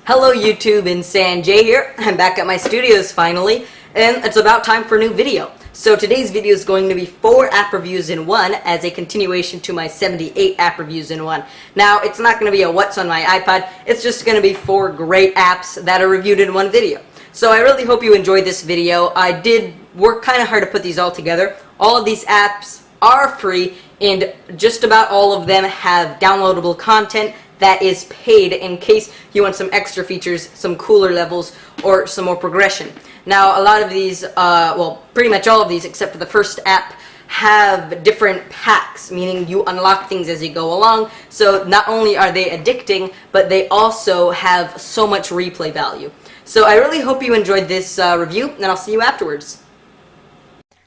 Hello YouTube, insanj here. I'm back at my studios finally, and it's about time for a new video. So today's video is going to be 4 app reviews in one as a continuation to my 78 app reviews in one. Now, it's not going to be a what's on my iPod, it's just going to be 4 great apps that are reviewed in one video. So I really hope you enjoyed this video. I did work kind of hard to put these all together. All of these apps are free, and just about all of them have downloadable content that is paid in case you want some extra features, some cooler levels, or some more progression. Now, a lot of these, well, pretty much all of these except for the first app, have different packs, meaning you unlock things as you go along. So not only are they addicting, but they also have so much replay value. So I really hope you enjoyed this review, and I'll see you afterwards.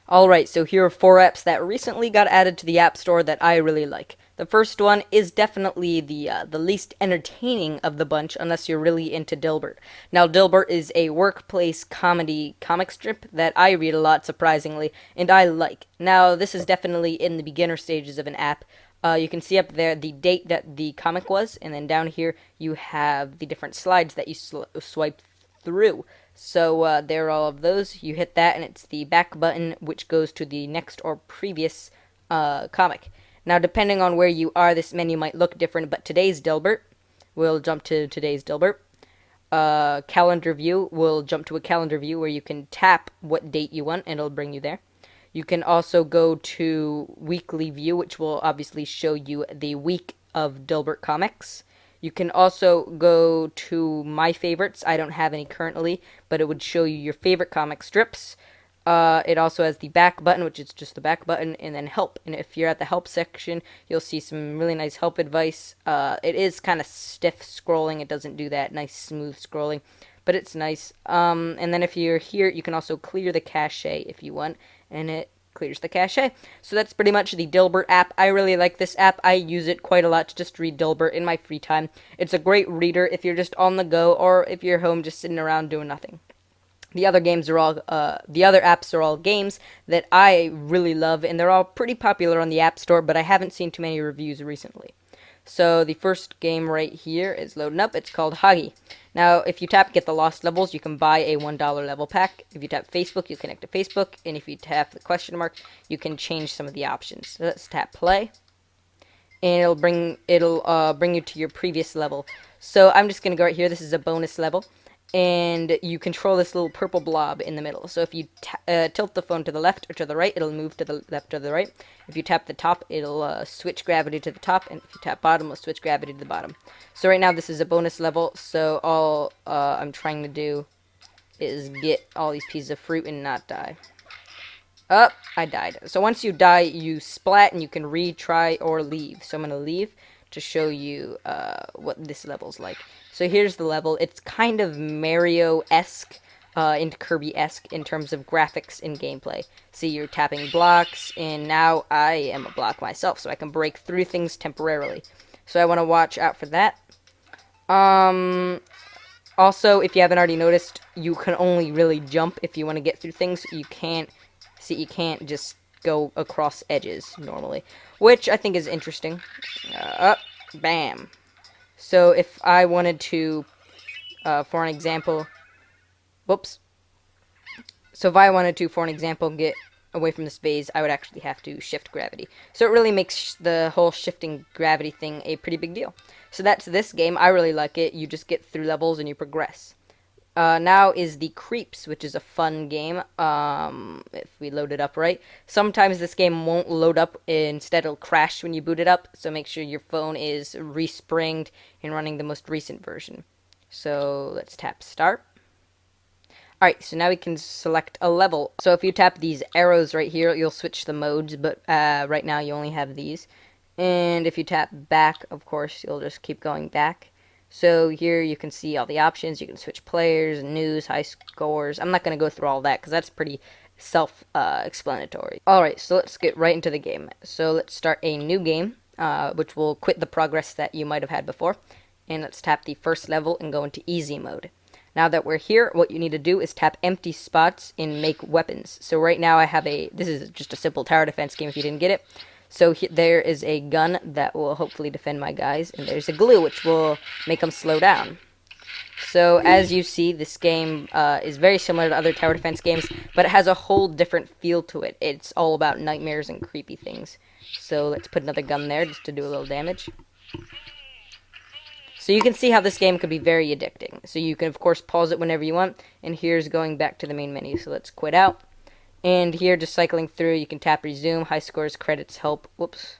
Alright, so here are 4 apps that recently got added to the App Store that I really like. The first one is definitely the least entertaining of the bunch, unless you're really into Dilbert. Now, Dilbert is a workplace comedy comic strip that I read a lot, surprisingly, and I like. Now, this is definitely in the beginner stages of an app. You can see up there the date that the comic was, and then down here you have the different slides that you swipe through. So there are all of those. You hit that, and it's the back button, which goes to the next or previous comic. Now, depending on where you are, this menu might look different, but today's Dilbert, we'll jump to today's Dilbert. Calendar view, we'll jump to a calendar view where you can tap what date you want, and it'll bring you there. You can also go to weekly view, which will obviously show you the week of Dilbert comics. You can also go to my favorites. I don't have any currently, but it would show you your favorite comic strips. It also has the back button, which is just the back button, and then help. And if you're at the help section, you'll see some really nice help advice. It is kind of stiff scrolling. It doesn't do that nice smooth scrolling, but it's nice. And then if you're here, you can also clear the cache if you want, and it clears the cache. So that's pretty much the Dilbert app. I really like this app. I use it quite a lot to just read Dilbert in my free time. It's a great reader if you're just on the go, or if you're home just sitting around doing nothing. The other apps are all games that I really love, and they're all pretty popular on the App Store, but I haven't seen too many reviews recently. So the first game right here is loading up. It's called Huggy. Now, if you tap Get the Lost Levels, you can buy a $1 level pack. If you tap Facebook, you connect to Facebook, and if you tap the question mark, you can change some of the options. So let's tap Play, and it'll bring you to your previous level. So I'm just gonna go right here. This is a bonus level. And you control this little purple blob in the middle. So if you tilt the phone to the left or to the right, it'll move to the left or the right. If you tap the top, it'll switch gravity to the top, and if you tap bottom, it'll switch gravity to the bottom. So right now this is a bonus level, so all I'm trying to do is get all these pieces of fruit and not die. Oh, I died. So once you die, you splat, and you can retry or leave. So I'm going to leave to show you what this level's like. So here's the level. It's kind of Mario-esque and Kirby-esque in terms of graphics and gameplay. See, you're tapping blocks, and now I am a block myself, so I can break through things temporarily. So I want to watch out for that. Also, if you haven't already noticed, you can only really jump if you want to get through things. You can't just go across edges normally, which I think is interesting. Bam. So if I wanted to, for an example, get away from this vase, I would actually have to shift gravity. So it really makes the whole shifting gravity thing a pretty big deal. So that's this game. I really like it. You just get through levels and you progress. Now is the Creeps, which is a fun game, if we load it up right. Sometimes this game won't load up, instead it'll crash when you boot it up, so make sure your phone is respringed and running the most recent version. So let's tap Start. Alright, so now we can select a level. So if you tap these arrows right here, you'll switch the modes, but right now you only have these. And if you tap back, of course, you'll just keep going back. So here you can see all the options. You can switch players, news, high scores. I'm not going to go through all that because that's pretty self-explanatory. Alright, so let's get right into the game. So let's start a new game, which will quit the progress that you might have had before. And let's tap the first level and go into easy mode. Now that we're here, what you need to do is tap empty spots and make weapons. So right now I have this is just a simple tower defense game if you didn't get it. So there is a gun that will hopefully defend my guys, and there's a glue which will make them slow down. So as you see, this game is very similar to other tower defense games, but it has a whole different feel to it. It's all about nightmares and creepy things. So let's put another gun there just to do a little damage. So you can see how this game could be very addicting. So you can, of course, pause it whenever you want. And here's going back to the main menu. So let's quit out. And here, just cycling through, you can tap resume, high scores, credits, help. Whoops.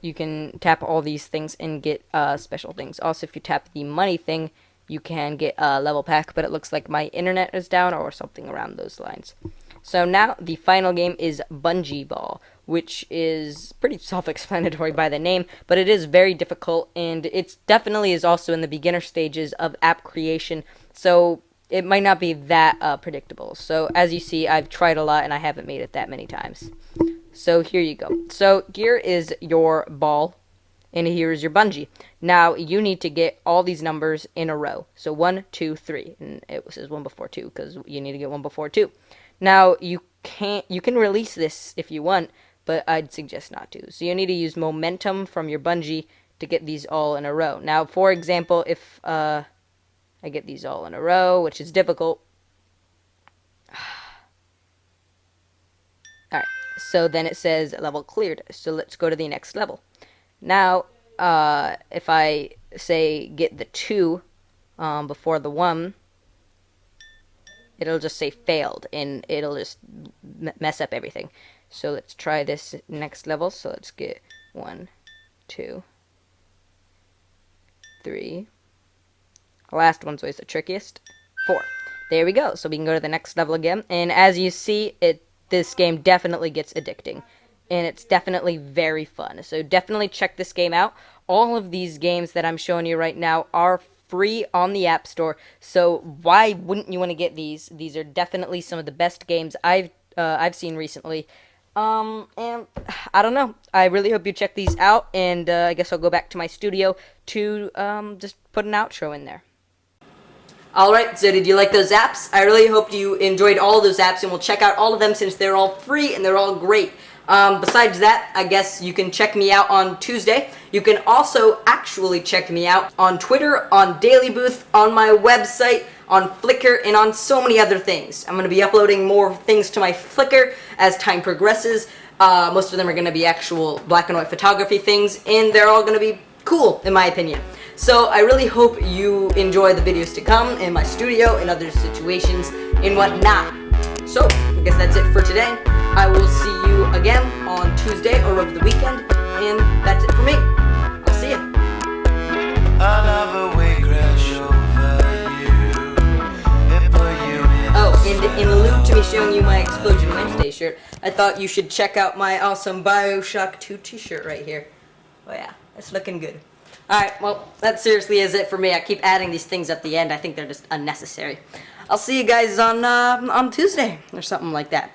You can tap all these things and get special things. Also, if you tap the money thing, you can get a level pack, but it looks like my internet is down or something around those lines. So now, the final game is Bungee Ball, which is pretty self-explanatory by the name, but it is very difficult, and it definitely is also in the beginner stages of app creation, so it might not be that predictable. So as you see, I've tried a lot, and I haven't made it that many times. So here you go. So here is your ball, and here is your bungee. Now you need to get all these numbers in a row. So 1, 2, 3, and it says 1 before 2 because you need to get 1 before 2. Now you can release this if you want, but I'd suggest not to. So you need to use momentum from your bungee to get these all in a row. Now, for example, if I get these all in a row, which is difficult. Alright, so then it says level cleared. So let's go to the next level. Now, if I say get the 2 before the 1, it'll just say failed, and it'll just mess up everything. So let's try this next level. So let's get 1, 2, 3. The last one's always the trickiest. 4. There we go. So we can go to the next level again. And as you see, this game definitely gets addicting. And it's definitely very fun. So definitely check this game out. All of these games that I'm showing you right now are free on the App Store. So why wouldn't you want to get these? These are definitely some of the best games I've seen recently. And I don't know. I really hope you check these out. And I guess I'll go back to my studio to just put an outro in there. Alright, so did you like those apps? I really hope you enjoyed all of those apps, and we'll check out all of them since they're all free and they're all great. Besides that, I guess you can check me out on Tuesday. You can also actually check me out on Twitter, on Daily Booth, on my website, on Flickr, and on so many other things. I'm going to be uploading more things to my Flickr as time progresses. Most of them are going to be actual black and white photography things, and they're all going to be cool, in my opinion. So I really hope you enjoy the videos to come in my studio and other situations and whatnot. So, I guess that's it for today. I will see you again on Tuesday or over the weekend, and that's it for me. I'll see ya. Oh, and in lieu to me showing you my Explosion Wednesday shirt, I thought you should check out my awesome Bioshock 2 t-shirt right here. Oh yeah, it's looking good. Alright, well, that seriously is it for me. I keep adding these things at the end. I think they're just unnecessary. I'll see you guys on Tuesday or something like that.